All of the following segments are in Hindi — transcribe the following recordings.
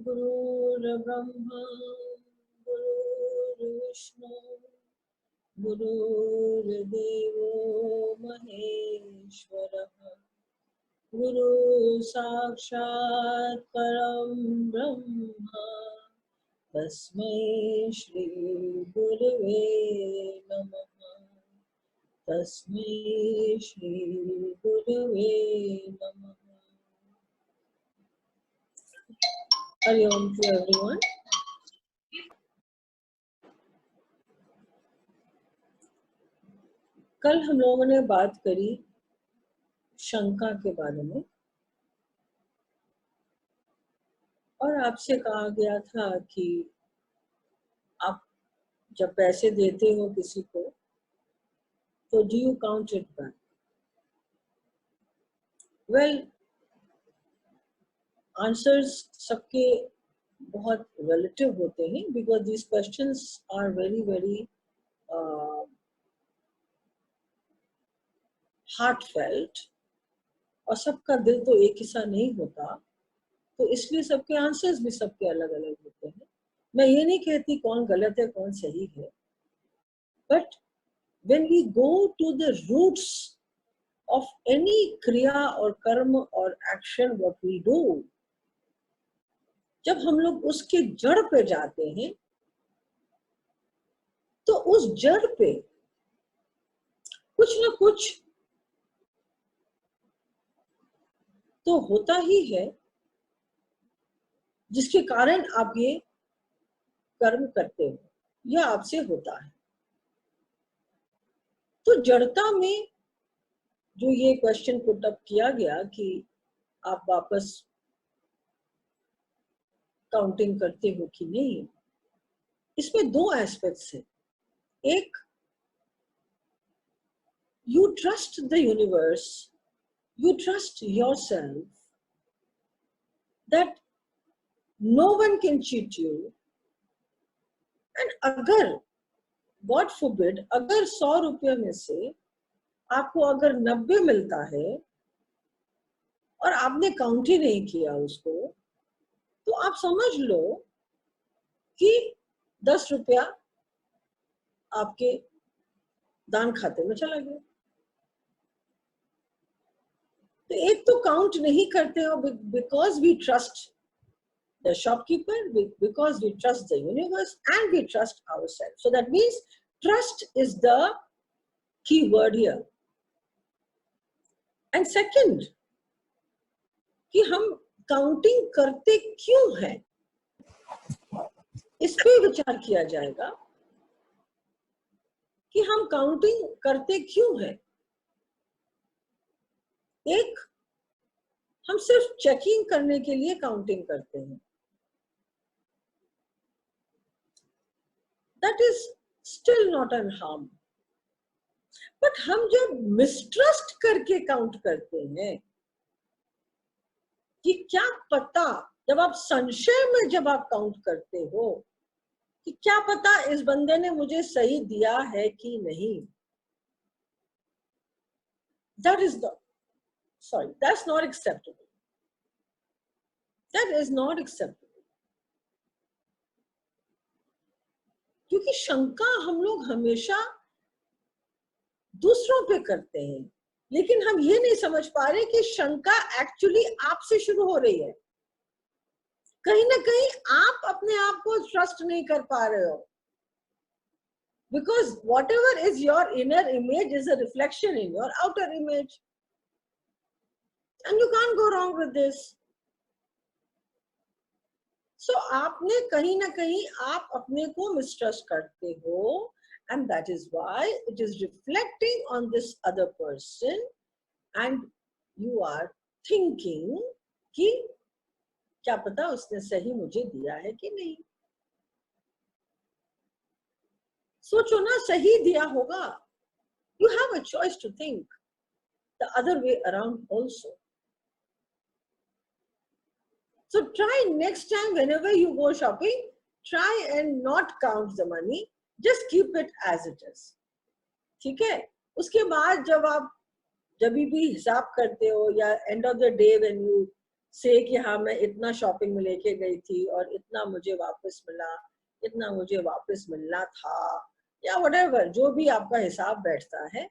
गुरुर्ब्रह्मा गुरुर्विष्णु गुरुर्देवो महेश्वरः गुरु साक्षात् परं ब्रह्म तस्मै श्री गुरुवे नमः। तस्मै श्री गुरुवे नमः। हरि ओम टू एवरीवन। कल हम लोगों ने बात करी शंका के बारे में और आपसे कहा गया था कि आप जब पैसे देते हो किसी को तो do you count it back? Well, answers सबके बहुत रिलेटिव होते हैं because these questions are very very heartfelt और सबका दिल तो एक हिस्सा नहीं होता, तो इसलिए सबके आंसर्स भी सबके अलग अलग होते हैं। मैं ये नहीं कहती कौन गलत है कौन सही है, but when we go to the roots of any kriya or karma or action what we do, जब हम लोग उसके जड़ पे जाते हैं तो उस जड़ पे कुछ ना कुछ तो होता ही है जिसके कारण आप ये कर्म करते हो या आपसे होता है। तो जड़ता में जो ये क्वेश्चन पुट अप किया गया कि आप वापस काउंटिंग करते हो कि नहीं, इसमें दो एस्पेक्ट्स है। एक, you trust the universe, you trust yourself that no one can cheat you, and अगर God forbid अगर 100 रुपये में से आपको अगर 90 मिलता है और आपने काउंट ही नहीं किया उसको, तो आप समझ लो कि 10 रुपया आपके दान खाते में चला गया। तो एक तो काउंट नहीं करते हो because we trust the shopkeeper, because we trust the universe and we trust ourselves. So that means trust is the key word here. And second, कि हम काउंटिंग करते क्यों हैं, इस पे विचार किया जाएगा कि हम काउंटिंग करते क्यों हैं। एक, हम सिर्फ चेकिंग करने के लिए काउंटिंग करते हैं, that is still not an harm. But हम जब मिसट्रस्ट करके काउंट करते हैं कि क्या पता, जब आप संशय में जब आप काउंट करते हो कि क्या पता इस बंदे ने मुझे सही दिया है कि नहीं, that is the sorry, that's not acceptable. That is not acceptable. क्योंकि शंका हम लोग हमेशा दूसरों पे करते हैं, लेकिन हम ये नहीं समझ पा रहे कि शंका एक्चुअली आपसे शुरू हो रही है। कहीं ना कहीं आप अपने आप को ट्रस्ट नहीं कर पा रहे हो, because whatever is your inner image is a reflection in your outer image, and you can't go wrong with this. So आपने कहीं ना कहीं आप अपने को मिसट्रस्ट करते हो, and that is why it is reflecting on this other person and you are thinking कि क्या पता उसने सही मुझे दिया है कि नहीं। सोचो ना, सही दिया होगा। You have a choice to think the other way around also. So try next time whenever you go shopping, try and not count the money, just keep it as it is. ठीक है? उसके बाद जब आप जब भी हिसाब करते हो या end of the day when you से कि हाँ मैं इतना शॉपिंग में लेके गई थी और इतना मुझे वापस मिला, इतना मुझे वापस मिलना था, या व्हाटएवर जो भी आपका हिसाब बैठता है,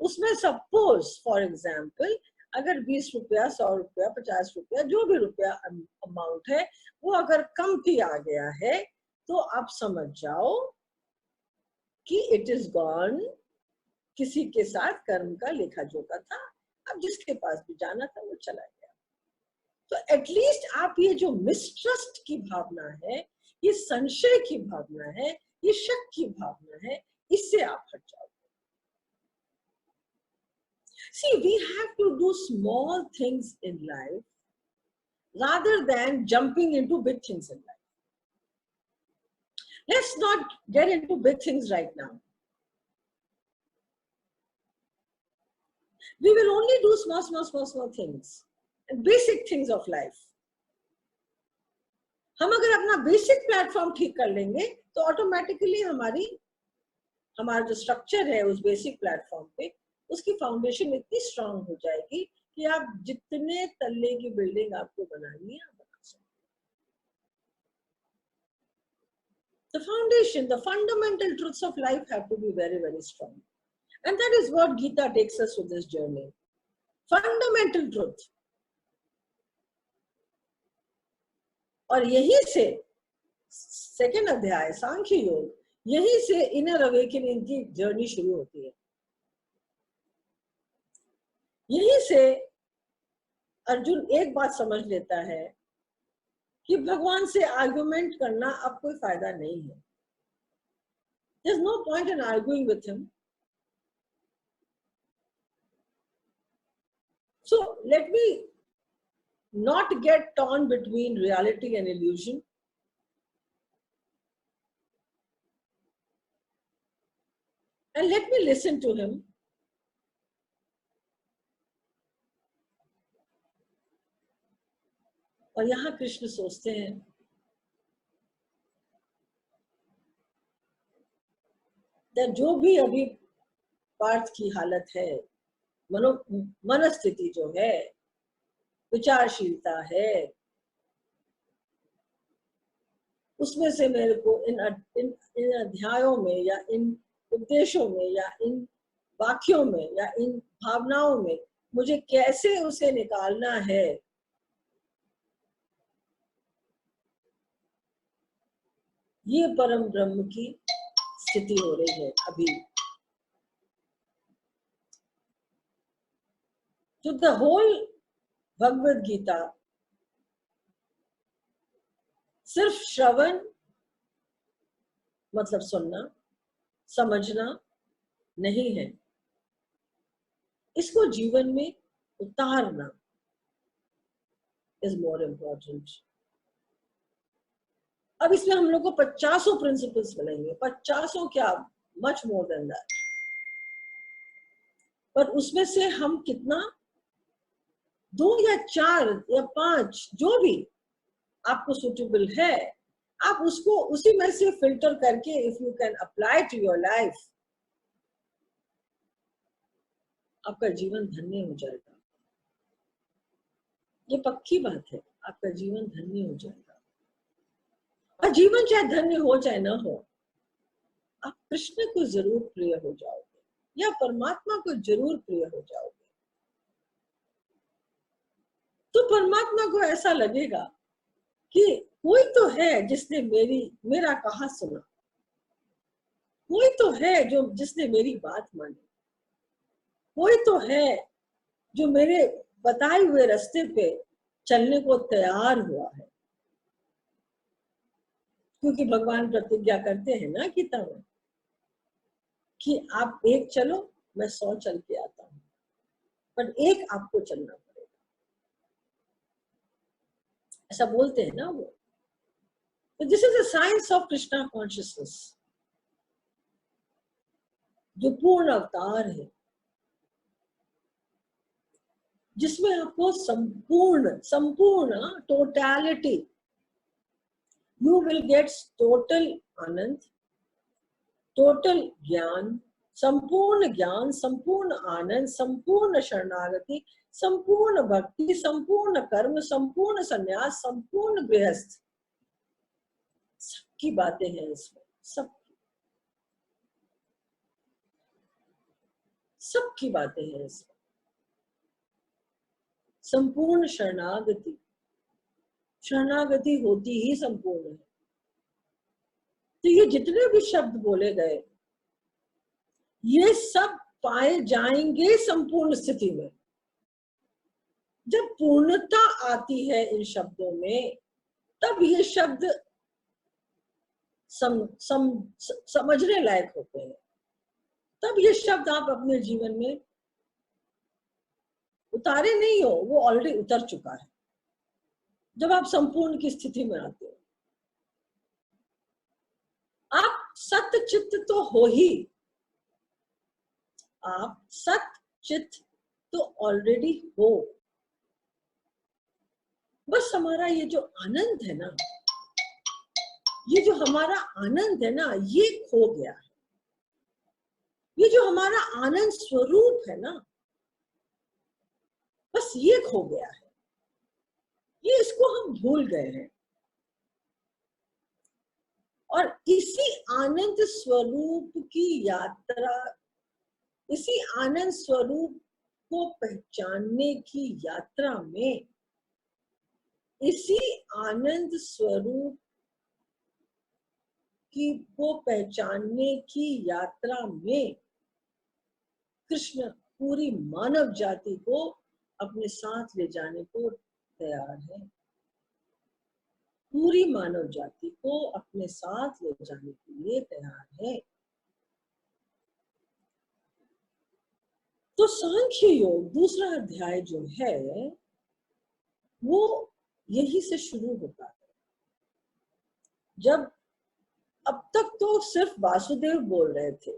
उसमें सपोज फॉर एग्जाम्पल अगर 20 रुपया, 100 रुपया, 50 रुपया, जो भी रुपया अमाउंट है, वो अगर कम भी आ गया है, तो आप समझ जाओ कि इट इज गॉन, किसी के साथ कर्म का लेखा जोखा था, अब जिसके पास भी जाना था वो चला गया। तो एटलीस्ट आप ये जो मिसट्रस्ट की भावना है, ये संशय की भावना है, ये शक की भावना है, इससे आप हट जाओ। See, we have to do small things in life rather than jumping into big things in life. Let's not get into big things right now. We will only do small things, and basic things of life. हम अगर अपना बेसिक प्लेटफॉर्म ठीक कर लेंगे तो ऑटोमेटिकली हमारा जो स्ट्रक्चर है उस बेसिक प्लेटफॉर्म पे, उसकी फाउंडेशन इतनी स्ट्रांग हो जाएगी कि आप जितने तल्ले की बिल्डिंग आपको बनानी है आप बना सकते। The foundation, the fundamental truths of life have to be very, very strong. And that is what Gita takes us to this journey. Fundamental truth. और यही से सेकेंड अध्याय सांख्य योग, यही से इनर अवेकनिंग की जर्नी शुरू होती है। यही से अर्जुन एक बात समझ लेता है कि भगवान से आर्गुमेंट करना अब कोई फायदा नहीं है। There's no point in arguing with him. So let me not get torn between reality and illusion. And let me listen to him. और यहाँ कृष्ण सोचते हैं कि जो भी अभी पार्थ की हालत है, मनस्थिति जो है, विचारशीलता है, उसमें से मेरे को इन अध्यायों में या इन उपदेशों में या इन वाक्यों में या इन भावनाओं में मुझे कैसे उसे निकालना है, ये परम ब्रह्म की स्थिति हो रही है अभी। तो द होल भगवद गीता सिर्फ श्रवण मतलब सुनना, समझना नहीं है, इसको जीवन में उतारना इज मोर इम्पोर्टेंट। अब इसमें हम लोग को 50 प्रिंसिपल्स मिलेंगे, 50 क्या, मच मोर देन दैट। पर उसमें से हम कितना, 2 या 4 या 5 जो भी आपको सुटेबल है, आप उसको उसी में से फिल्टर करके if you can apply to your life, आपका जीवन धन्य हो जाएगा। ये पक्की बात है, आपका जीवन धन्य हो जाएगा। और जीवन चाहे धन्य हो चाहे ना हो, आप कृष्ण को जरूर प्रिय हो जाओगे या परमात्मा को जरूर प्रिय हो जाओगे। तो परमात्मा को ऐसा लगेगा कि कोई तो है जिसने मेरा कहा सुना, कोई तो है जिसने मेरी बात मानी, कोई तो है जो मेरे बताए हुए रास्ते पे चलने को तैयार हुआ है। क्योंकि भगवान प्रतिज्ञा करते हैं ना गीता में कि आप एक चलो मैं 100 चल के आता हूं, पर एक आपको चलना पड़ेगा, ऐसा बोलते हैं ना वो। तो this is the science of Krishna consciousness, जो पूर्ण अवतार है, जिसमें आपको संपूर्ण totality, you will get total Anand, total ज्ञान, संपूर्ण आनंद, संपूर्ण शरणागति, संपूर्ण भक्ति, संपूर्ण कर्म, संपूर्ण संन्यास, संपूर्ण गृहस्थ, सबकी बातें हैं इसमें, सबकी बातें हैं इसमें। संपूर्ण शरणागति, शरणागति होती ही संपूर्ण है। तो ये जितने भी शब्द बोले गए, ये सब पाए जाएंगे संपूर्ण स्थिति में। जब पूर्णता आती है इन शब्दों में, तब ये शब्द समझने लायक होते हैं। तब ये शब्द आप अपने जीवन में उतारे नहीं हो, वो ऑलरेडी उतर चुका है जब आप संपूर्ण की स्थिति में आते हो। आप सत्य चित्त तो हो ही, आप सत्य चित्त तो ऑलरेडी हो। बस हमारा ये जो आनंद है ना, ये जो हमारा आनंद है ना, ये खो गया है। ये जो हमारा आनंद स्वरूप है ना, बस ये खो गया है। ये इसको हम भूल गए हैं। और इसी आनंद स्वरूप की यात्रा, इसी आनंद स्वरूप को पहचानने की यात्रा में, इसी आनंद स्वरूप को पहचानने की यात्रा में कृष्ण पूरी मानव जाति को अपने साथ ले जाने को तैयार है। पूरी मानव जाति को अपने साथ ले जाने के लिए तैयार है। तो सांख्य योग दूसरा अध्याय जो है वो यही से शुरू होता है। जब अब तक तो सिर्फ वासुदेव बोल रहे थे,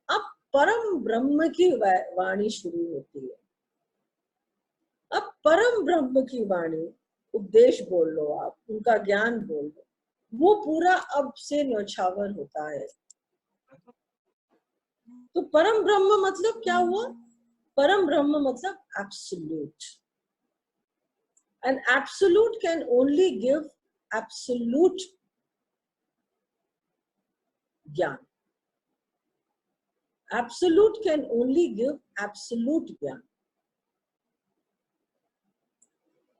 अब परम ब्रह्म की वाणी शुरू होती है। अब परम ब्रह्म की वाणी, उपदेश बोल लो आप, उनका ज्ञान बोल लो, वो पूरा अब से न्यौछावर होता है। तो परम ब्रह्म मतलब क्या हुआ? परम ब्रह्म मतलब absolute. And absolute can only give absolute ज्ञान। Absolute can only give absolute ज्ञान।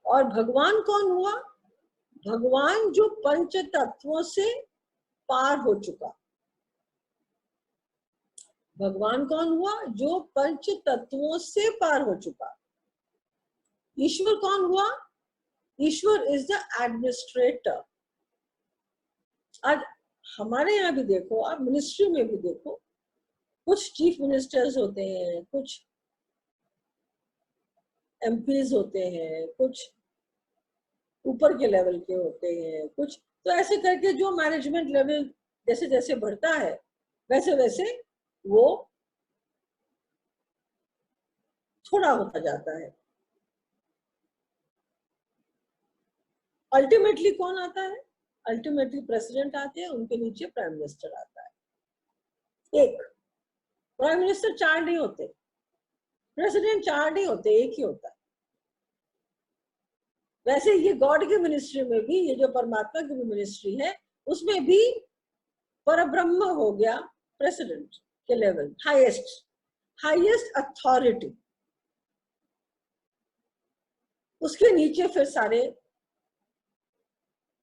और भगवान कौन हुआ? भगवान जो पंच तत्वों से पार हो चुका। भगवान कौन हुआ? जो पंच तत्वों से पार हो चुका। ईश्वर कौन हुआ? ईश्वर इज द एडमिनिस्ट्रेटर। आज हमारे यहाँ भी देखो, आप मिनिस्ट्री में भी देखो, कुछ चीफ मिनिस्टर्स होते हैं, कुछ एमपीज होते हैं, कुछ ऊपर के लेवल के होते हैं, कुछ तो ऐसे करके जो मैनेजमेंट लेवल जैसे जैसे बढ़ता है वैसे वैसे वो थोड़ा होता जाता है। अल्टीमेटली कौन आता है? अल्टीमेटली प्रेसिडेंट आते हैं, उनके नीचे प्राइम मिनिस्टर आता है। एक प्राइम मिनिस्टर 4 नहीं होते, प्रेसिडेंट 4 नहीं होते, एक ही होता है। वैसे ये गॉड की मिनिस्ट्री में भी, ये जो परमात्मा की मिनिस्ट्री है, उसमें भी परब्रह्म हो गया प्रेसिडेंट के लेवल, हाईएस्ट अथॉरिटी। उसके नीचे फिर सारे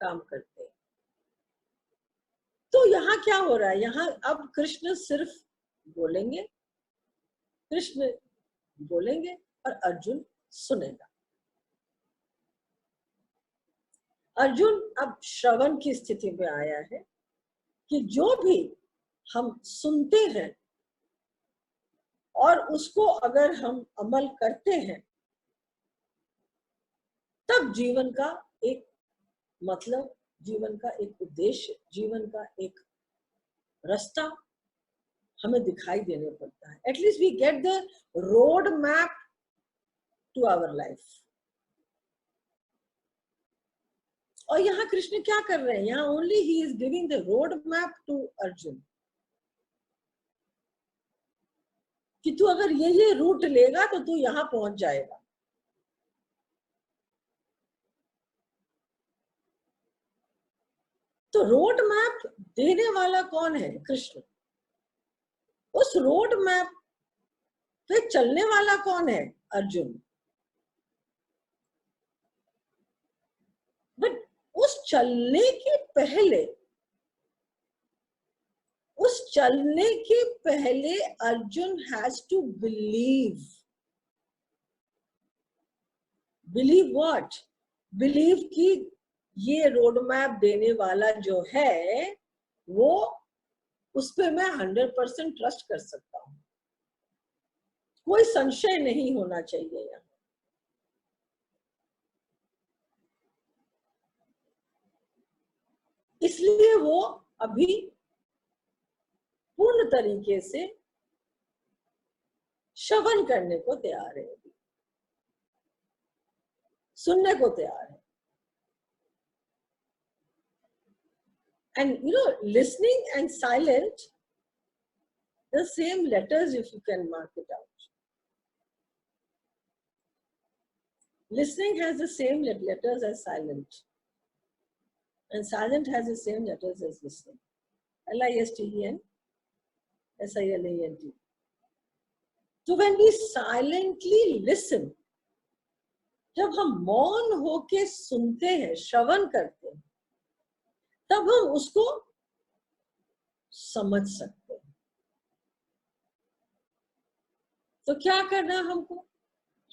काम करते हैं। तो यहाँ क्या हो रहा है? यहाँ अब कृष्ण सिर्फ बोलेंगे, कृष्ण बोलेंगे और अर्जुन सुनेगा। अर्जुन अब श्रवण की स्थिति में आया है कि जो भी हम सुनते हैं और उसको अगर हम अमल करते हैं, तब जीवन का एक मतलब, जीवन का एक उद्देश्य, जीवन का एक रास्ता हमें दिखाई देने पड़ता है। At least we get the road map to our life. और यहाँ कृष्ण क्या कर रहे हैं? यहाँ only he is giving the road map to Arjun. कि तू अगर ये रूट लेगा तो तू यहां पहुंच जाएगा। तो रोड मैप देने वाला कौन है? कृष्ण। उस रोड मैप पे चलने वाला कौन है? अर्जुन। बट उस चलने के पहले, Arjun has to believe. Believe what? Believe कि ये रोड मैप देने वाला जो है वो, उस पे मैं 100% ट्रस्ट कर सकता हूं, कोई संशय नहीं होना चाहिए यहाँ। इसलिए वो अभी पूर्ण तरीके से श्रवण करने को तैयार है, सुनने को तैयार है। And you know, listening and silent, the same letters, if you can mark it out. Listening has the same letters as silent, and silent has the same letters as listening. L-I-S-T-E-N, S-I-L-A-N-T. So when we silently listen, जब हम मौन होके सुनते हैं, श्रवण करते हैं, तब हम उसको समझ सकते हैं। तो क्या करना हमको?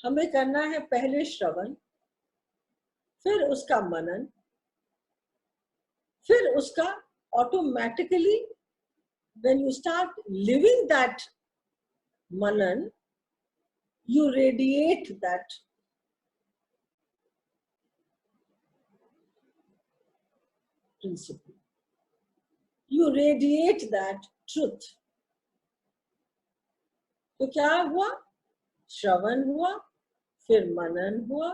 हमें करना है पहले श्रवण, फिर उसका मनन, फिर उसका automatically when you start living that manan, you radiate that principle, you radiate that truth. तो क्या हुआ? श्रवण हुआ, फिर मनन हुआ,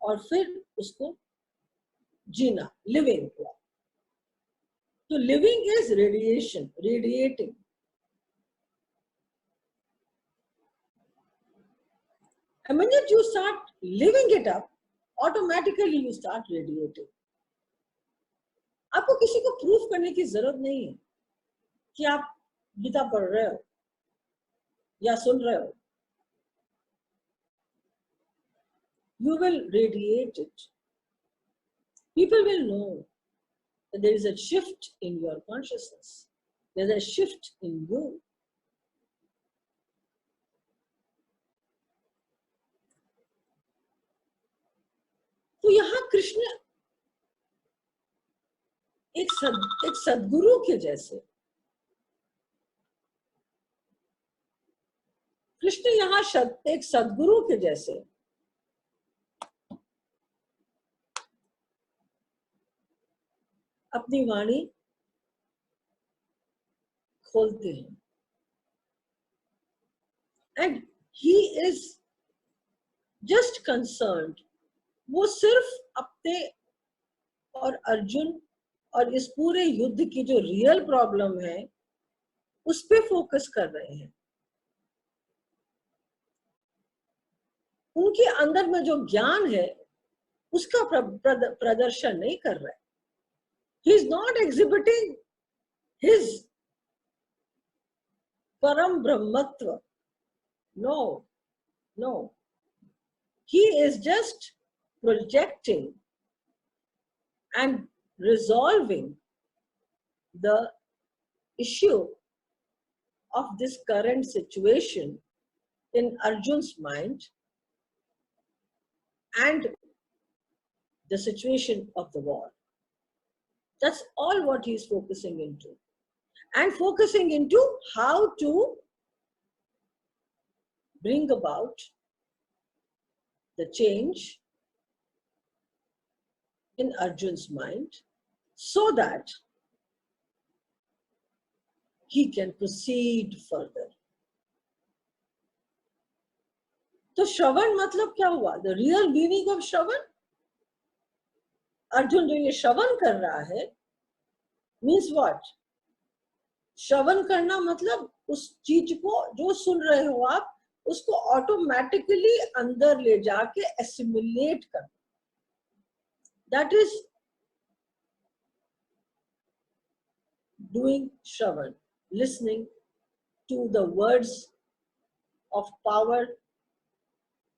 और फिर उसको जीना, लिविंग हुआ। तो living is radiation, radiating. And when you start living it up, automatically you start radiating. आपको किसी को प्रूफ करने की जरूरत नहीं है कि आप गीता पढ़ रहे हो या सुन रहे हो। You will radiate it. People will know that there is a shift in your consciousness. There's a shift in you. तो यहाँ कृष्ण एक सद्गुरु के जैसे, कृष्ण यहाँ एक सद्गुरु के जैसे अपनी वाणी खोलते हैं। And he is just concerned, वो सिर्फ अपने और अर्जुन और इस पूरे युद्ध की जो रियल प्रॉब्लम है उस पे फोकस कर रहे हैं। उनके अंदर में जो ज्ञान है उसका प्रदर्शन नहीं कर रहा है। He is not exhibiting his param brahmatva. No, no. He is just projecting and resolving the issue of this current situation in Arjun's mind and the situation of the war. That's all what he is focusing into. And focusing into how to bring about the change in Arjun's mind so that he can proceed further. तो श्रवण मतलब क्या हुआ? The real meaning of श्रवण, अर्जुन जो ये श्रवण कर रहा है means what? श्रवण करना मतलब उस चीज को जो सुन रहे हो आप उसको ऑटोमेटिकली अंदर ले जाके एसिमुलेट कर. That is doing Shravan, listening to the words of power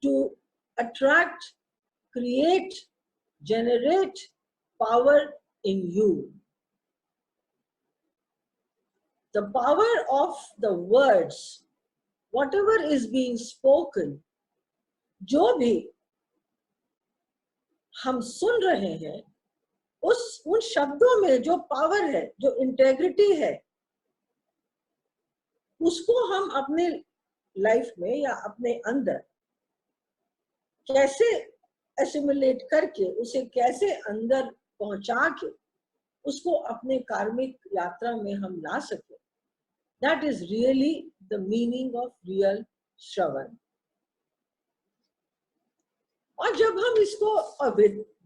to attract, create, generate power in you. The power of the words, whatever is being spoken, जो भी हम सुन रहे हैं, उन शब्दों में जो पावर है, जो इंटेग्रिटी है, उसको हम अपने लाइफ में या अपने अंदर कैसे एसिमुलेट करके, उसे कैसे अंदर पहुंचा के उसको अपने कार्मिक यात्रा में हम ला सके. That is really the meaning of real श्रवण. और जब हम इसको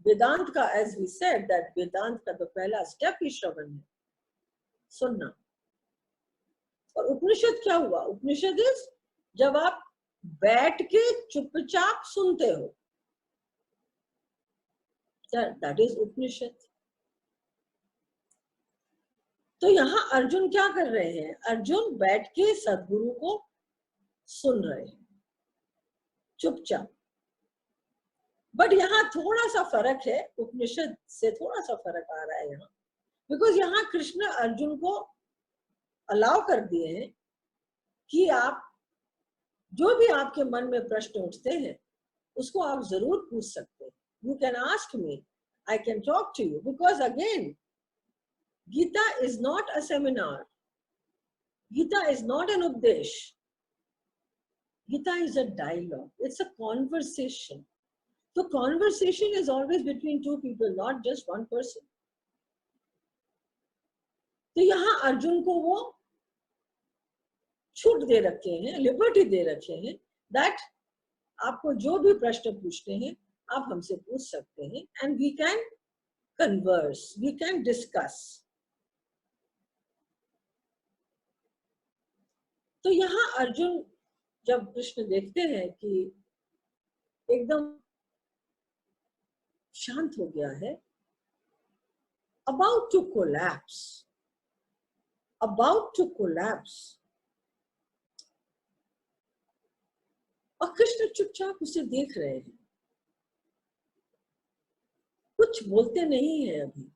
वेदांत का, as we said that वेदांत का तो पहला स्टेप ही श्रवण है, सुनना. और उपनिषद क्या हुआ? उपनिषद जब आप बैठ के चुपचाप सुनते हो, that is उपनिषद. तो यहाँ अर्जुन क्या कर रहे हैं? अर्जुन बैठ के सद्गुरु को सुन रहे हैं चुपचाप. बट यहाँ थोड़ा सा फर्क है, उपनिषद से थोड़ा सा फर्क आ रहा है यहाँ, बिकॉज यहाँ कृष्ण अर्जुन को अलाउ कर दिए हैं कि आप जो भी आपके मन में प्रश्न उठते हैं उसको आप जरूर पूछ सकते हैं. You can ask me, I can talk to you, because again Gita is not a seminar. Gita is not an उपदेश. Gita is a dialogue. It's a conversation. So conversation is always between two people, not just one person. तो यहाँ अर्जुन को वो छूट दे रखे हैं, लिबर्टी दे रखे हैं, that आपको जो भी प्रश्न पूछते हैं आप हमसे पूछ सकते हैं, and we can converse, we can discuss. तो यहाँ अर्जुन जब कृष्ण देखते हैं कि एकदम शांत हो गया है, about to collapse, और कृष्ण चुपचाप उसे देख रहे हैं, कुछ बोलते नहीं है अभी.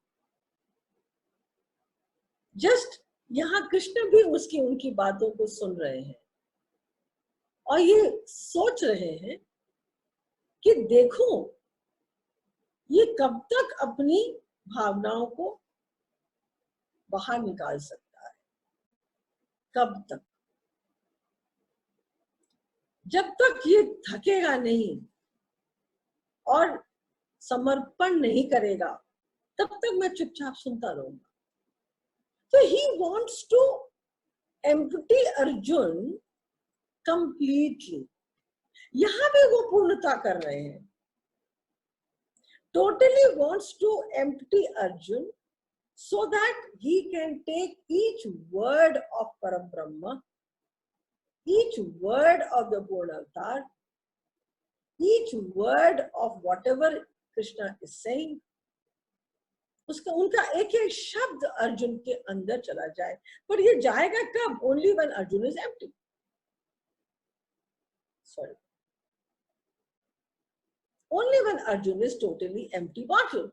जस्ट यहाँ कृष्ण भी उनकी बातों को सुन रहे हैं और ये सोच रहे हैं कि देखो ये कब तक अपनी भावनाओं को बाहर निकाल सकता है, कब तक, जब तक ये थकेगा नहीं और समर्पण नहीं करेगा तब तक मैं चुपचाप सुनता रहूंगा. So he wants to empty Arjun completely. यहाँ भी वो पूर्णता कर रहे हैं. Totally wants to empty Arjun so that he can take each word of Parabrahma, each word of the Purna Avatar, each word of whatever Krishna is saying, उसका उनका एक एक शब्द अर्जुन के अंदर चला जाए. पर ये जाएगा कब? Only when Arjun is empty. Sorry, only when Arjun is totally empty bottle.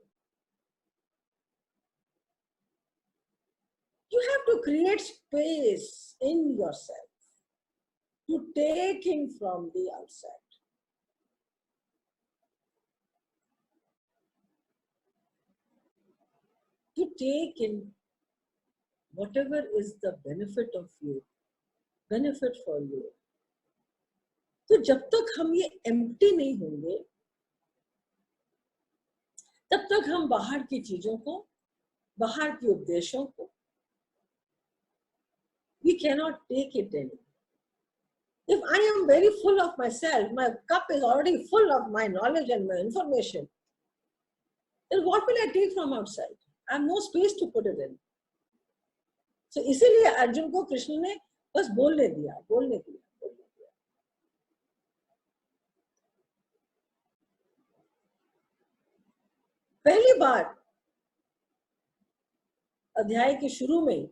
You have to create space in yourself to take in from the outside. To take in whatever is the benefit of you, benefit for you. तो जब तक हम ये empty नहीं होंगे तब तक हम बाहर की चीजों को, बाहर के उपदेशों को we cannot take it in. If I am very full of myself, my cup is already full of my knowledge and my information, then what will I take from outside? I have no space to put it in. So इसीलिए अर्जुन को कृष्ण ने बस बोलने दिया, बोलने दिया, बोलने दिया। पहली बार अध्याय के शुरू में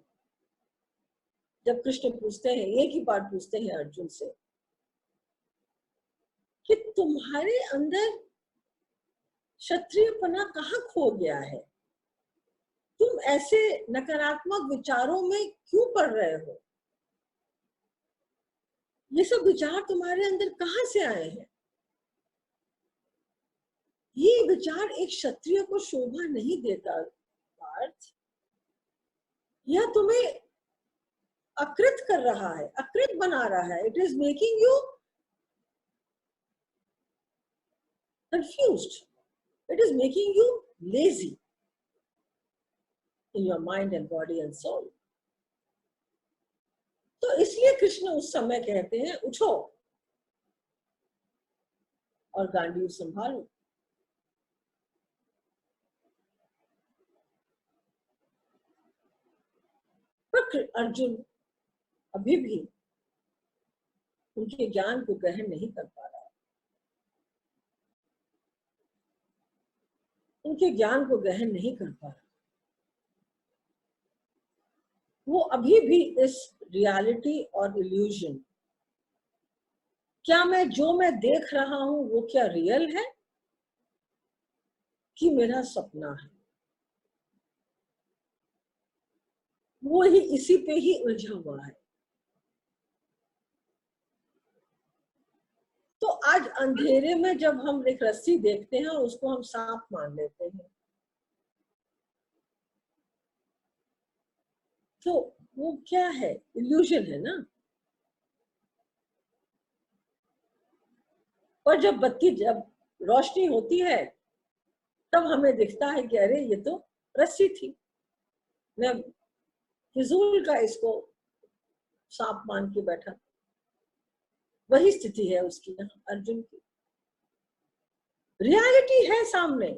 जब कृष्ण पूछते हैं, एक ही बार पूछते हैं अर्जुन से कि तुम्हारे अंदर क्षत्रियपना कहाँ खो गया है, तुम ऐसे नकारात्मक विचारों में क्यों पड़ रहे हो, ये सब विचार तुम्हारे अंदर कहाँ से आए हैं? ये विचार एक क्षत्रिय को शोभा नहीं देता पार्थ, यह तुम्हें अकृत कर रहा है, अकृत बना रहा है। It is making you confused, it is making you lazy in your mind and body and soul. तो इसलिए कृष्ण उस समय कहते हैं उठो और गांडीव संभालो। पर अर्जुन अभी भी उनके ज्ञान को ग्रहण नहीं कर पा रहा, उनके ज्ञान को ग्रहण नहीं कर पा रहा। वो अभी भी इस रियलिटी और इल्यूजन, क्या जो मैं देख रहा हूं वो क्या रियल है कि मेरा सपना है, वो ही इसी पे ही उलझा हुआ है। तो आज अंधेरे में जब हम एक रस्सी देखते हैं और उसको हम सांप मान लेते हैं, तो वो क्या है? इल्यूजन है ना। पर जब रोशनी होती है तब हमें दिखता है कि अरे ये तो रस्सी थी, मैं फिजूल का इसको सांप मान के बैठा। वही स्थिति है उसकी यहाँ अर्जुन की। रियलिटी है सामने,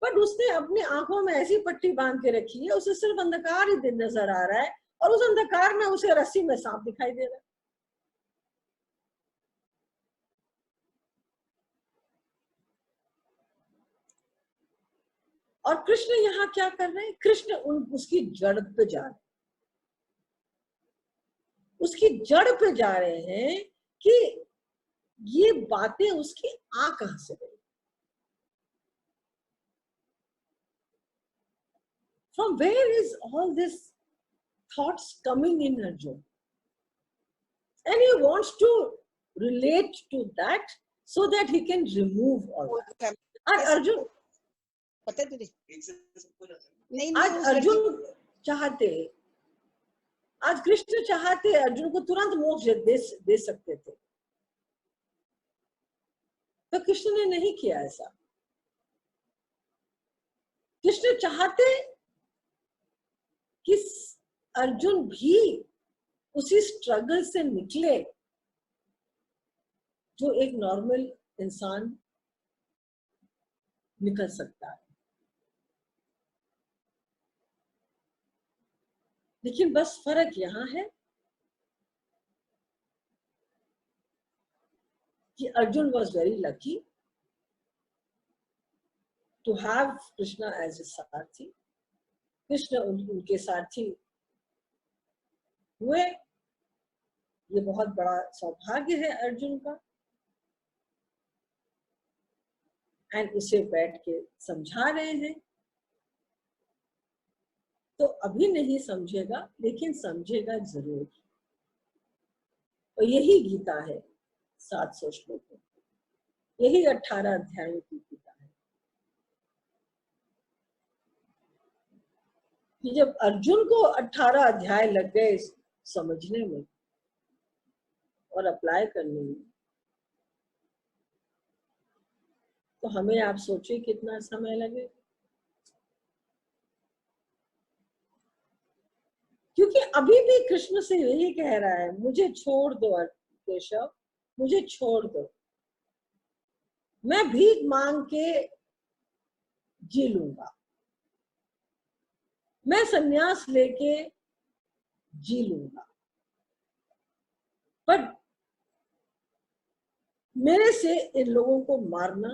पर उसने अपनी आंखों में ऐसी पट्टी बांध के रखी है, उसे सिर्फ अंधकार ही दिन नजर आ रहा है और उस अंधकार में उसे रस्सी में सांप दिखाई दे रहा है। और कृष्ण यहाँ क्या कर रहे हैं? कृष्ण उसकी जड़ पे जा रहे हैं, उसकी जड़ पे जा रहे हैं कि ये बातें उसकी आ कहां से गई। From where is all this thoughts coming in Arjun? And he wants to relate to that so that he can remove all that. आज अर्जुन पता है तुझे? आज अर्जुन चाहते, आज कृष्ण चाहते अर्जुन को तुरंत मोक्ष दे सकते थे, तो कृष्ण ने नहीं किया ऐसा। कृष्ण चाहते कि अर्जुन भी उसी स्ट्रगल से निकले जो एक नॉर्मल इंसान निकल सकता है। लेकिन बस फर्क यहां है कि Arjun was very lucky to have Krishna as his सारथी। कृष्ण उनके सारथी हुए, ये बहुत बड़ा सौभाग्य है अर्जुन का। एंड उसे बैठ के समझा रहे हैं, तो अभी नहीं समझेगा लेकिन समझेगा जरूर। और यही गीता है 700 श्लोकों, यही 18 अध्यायों की गीता है कि जब अर्जुन को 18 अध्याय लग गए समझने में और अप्लाई करने में, तो हमें आप सोचिए कितना समय लगे। क्योंकि अभी भी कृष्ण से यही कह रहा है, मुझे छोड़ दो केशव, मुझे छोड़ दो, मैं भीख मांग के जी लूंगा, मैं संन्यास लेके जी लूंगा, बट मेरे से इन लोगों को मारना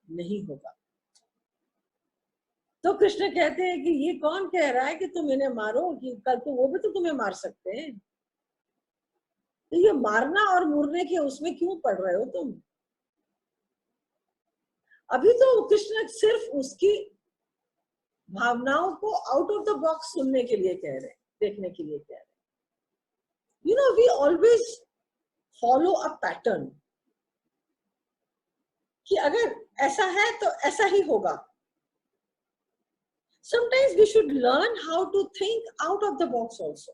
नहीं होगा। तो कृष्ण कहते हैं कि ये कौन कह रहा है कि तुम इन्हें मारो, कि कल तो वो भी तो तुम्हें मार सकते हैं। तो ये मारना और मुरने के उसमें क्यों पड़ रहे हो तुम? अभी तो कृष्ण सिर्फ उसकी भावनाओं को आउट ऑफ द बॉक्स सुनने के लिए कह रहे हैं, देखने के लिए कह रहे हैं। You know, we always follow a pattern कि अगर ऐसा है तो ऐसा ही होगा। Sometimes we should learn how to think out of the box also.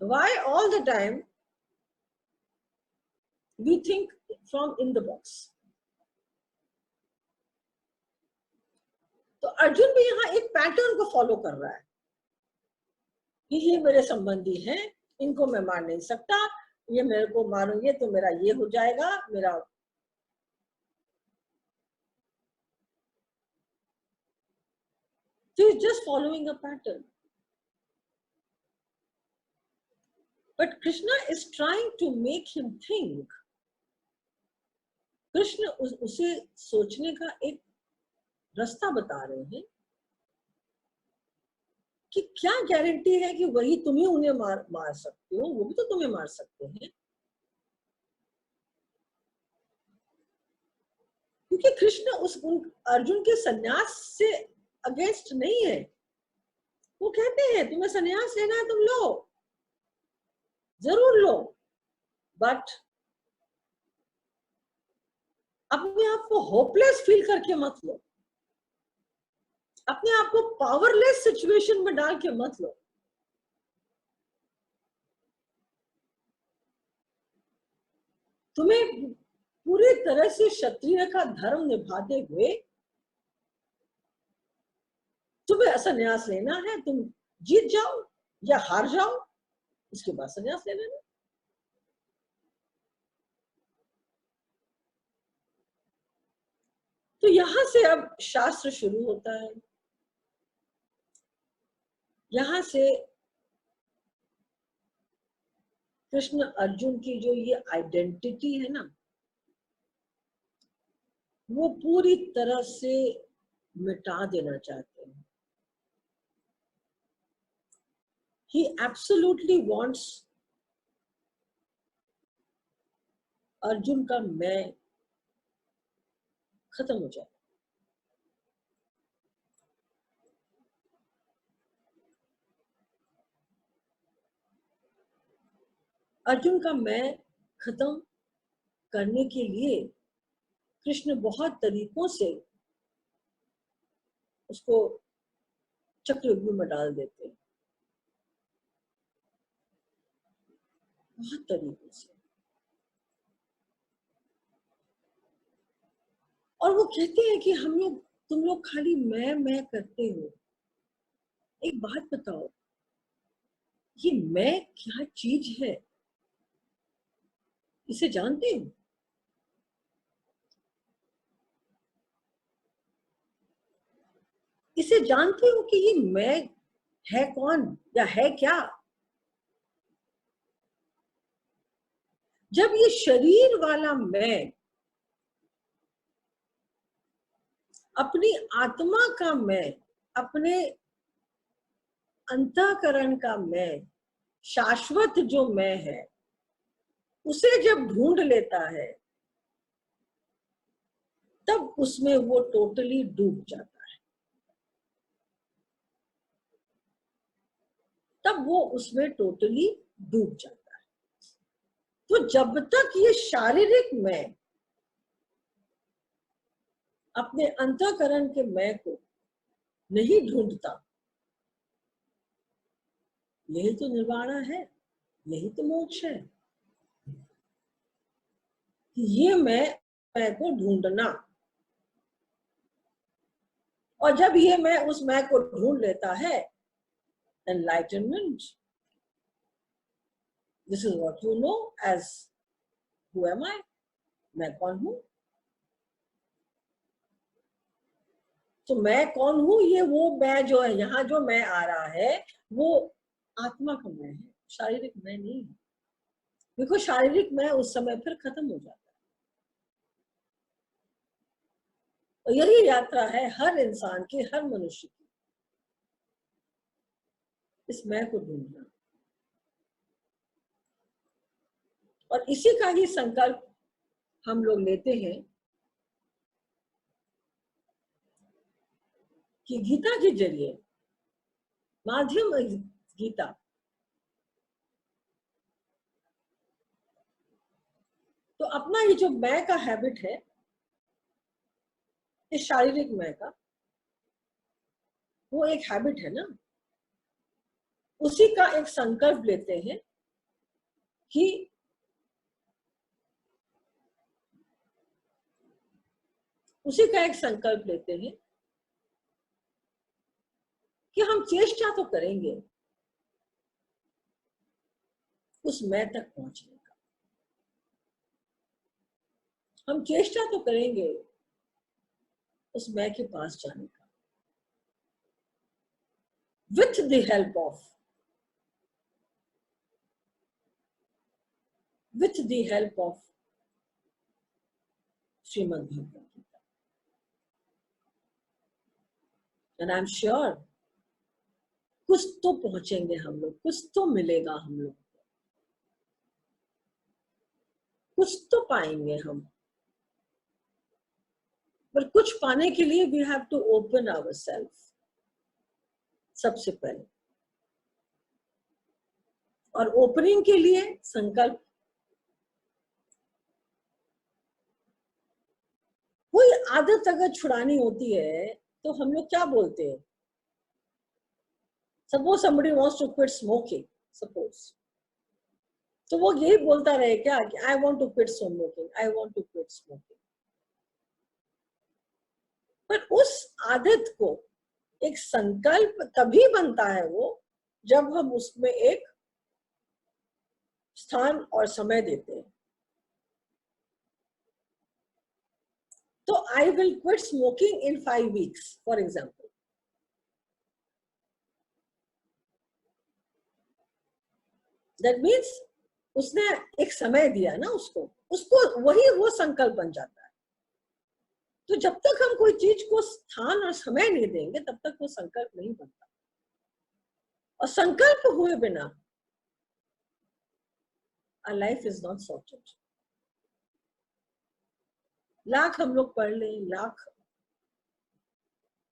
Why all the time we think from in the box? तो अर्जुन भी यहाँ एक पैटर्न को फॉलो कर रहा है कि ये मेरे संबंधी हैं, इनको मैं मार नहीं सकता, ये मेरे को मारूंगे तो मेरा ये हो जाएगा, मेरा। So he's just following a pattern. But Krishna is trying to make him think. Krishna उसे सोचने का एक रास्ता बता रहे हैं कि क्या गारंटी है कि वही तुम्हें उन्हें मार सकते हो, वो भी तो तुम्हें मार सकते हैं। क्योंकि कृष्ण अर्जुन के सन्यास से अगेंस्ट नहीं है। वो कहते हैं तुम्हें सन्यास लेना है तुम लो, जरूर लो, बट अपने आप को होपलेस फील करके मत लो, अपने आप को पावरलेस सिचुएशन में डाल के मत लो। तुम्हें पूरी तरह से क्षत्रिय का धर्म निभाते हुए तुम्हें संन्यास लेना है, तुम जीत जाओ या हार जाओ, उसके बाद संन्यास ले लेना। तो यहां से अब शास्त्र शुरू होता है। यहां से कृष्ण अर्जुन की जो ये आइडेंटिटी है ना, वो पूरी तरह से मिटा देना चाहते हैं। He absolutely wants अर्जुन का मैं खत्म हो जाए। अर्जुन का मैं खत्म करने के लिए कृष्ण बहुत तरीकों से उसको चक्रव्यूह में डाल देते हैं, बहुत तरीकों से। और वो कहते हैं कि तुम लोग खाली मैं करते हो। एक बात बताओ, ये मैं क्या चीज है, इसे जानते हो? इसे जानते हो कि ये मैं है कौन या है क्या? जब ये शरीर वाला मैं अपनी आत्मा का मैं, अपने अंतःकरण का मैं, शाश्वत जो मैं है, उसे जब ढूंढ लेता है तब उसमें वो टोटली डूब जाता है। तब वो उसमें टोटली डूब जाता है। तो जब तक ये शारीरिक मैं अपने अंतःकरण के मैं को नहीं ढूंढता, यही तो निर्वाणा है, यही तो मोक्ष है। ये मैं को ढूंढना, और जब ये मैं उस मैं को ढूंढ लेता है, enlightenment, this is what you know as who am I, मैं कौन हूं। तो मैं कौन हूं, ये वो मैं जो है, यहाँ जो मैं आ रहा है वो आत्मा का मैं है, शारीरिक मैं नहीं है। देखो शारीरिक मैं उस समय फिर खत्म हो जाता है। और यही यात्रा है हर इंसान की, हर मनुष्य की, इस मैं को ढूंढना। और इसी का ही संकल्प हम लोग लेते हैं कि गीता के जरिए, माध्यम गीता, तो अपना ये जो मैं का हैबिट है, इस शारीरिक मैं का, वो एक हैबिट है ना, उसी का एक संकल्प लेते हैं कि उसी का एक संकल्प लेते हैं कि हम चेष्टा तो करेंगे उस मैं तक पहुंचने का, हम चेष्टा तो करेंगे उस मैं के पास जाने का, with the help of, with the help of Shrimad Bhagavad Gita. And I'm sure कुछ तो पहुंचेंगे हम लोग, कुछ तो मिलेगा हम लोग, कुछ तो पाएंगे हम। पर कुछ पाने के लिए we have to open ourselves सबसे पहले। और ओपनिंग के लिए संकल्प, कोई आदत अगर छुड़ानी होती है तो हम लोग क्या बोलते हैं? Suppose somebody wants to quit smoking, suppose, तो वो यही बोलता रहे क्या कि I want to quit smoking, I want to quit smoking। पर उस आदत को एक संकल्प तभी बनता है वो, जब हम उसमें एक स्थान और समय देते हैं। तो I will quit smoking in 5 weeks for example. That means उसने एक समय दिया ना उसको, वही वो संकल्प बन जाता है। तो जब तक हम कोई चीज को स्थान और समय नहीं देंगे तब तक वो संकल्प नहीं बनता। और संकल्प हुए बिना our life is not sorted। Lakh हम लोग पढ़ लें, लाख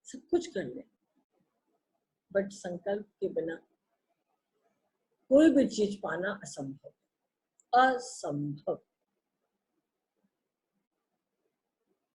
सब कुछ कर लें, बट संकल्प के बिना कोई भी चीज पाना असंभव, असंभव।